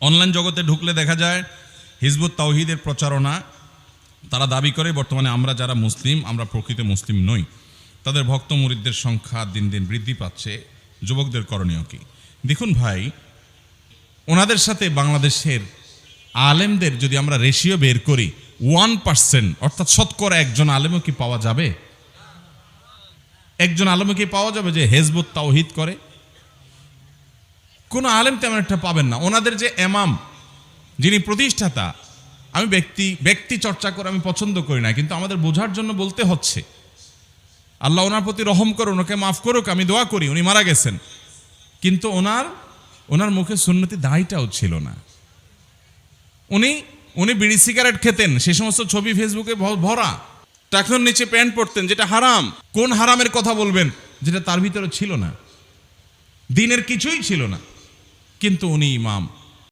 Online জগতে ঢুকলে দেখা যায় হিজবুত তাওহীদের প্রচারণা। তারা দাবি করে বর্তমানে আমরা যারা মুসলিম, আমরা প্রকৃত মুসলিম নই। তাদের ভক্ত মুরিদদের সংখ্যা দিন দিন বৃদ্ধি পাচ্ছে। যুবকদের করণীয় কি? দেখুন ভাই, ওনাদের সাথে বাংলাদেশের আলেমদের যদি আমরা রেশিও বের করি, 1%, অর্থাৎ শতকরা একজন আলেমও কি পাওয়া যাবে? একজন আলেমও কি পাওয়া যাবে যে হিজবুত তাওহীদ করে? কোনো আলেম তেমন একটা পাবেন না। ওনাদের যে ইমাম, যিনি প্রতিষ্ঠাতা, আমি ব্যক্তি চর্চা করে আমি পছন্দ করি না, কিন্তু আমাদের বোঝার জন্য বলতে হচ্ছে। আল্লাহ ওনার প্রতি রহম করুন, ওনাকে মাফ করুক, আমি দোয়া করি। উনি মারা গেছেন, কিন্তু ওনার মুখে সুন্নতি দাড়িটাও ছিল না। উনি বিড়ি সিগারেট খেতেন, সে সমস্ত ছবি ফেসবুকে ভরা। টাকনুর নিচে প্যান্ট পরতেন, যেটা হারাম। কোন হারামের কথা বলবেন যেটা তার ভিতরে ছিল না? দিনের কিছুই ছিল না, কিন্তু উনি ইমাম।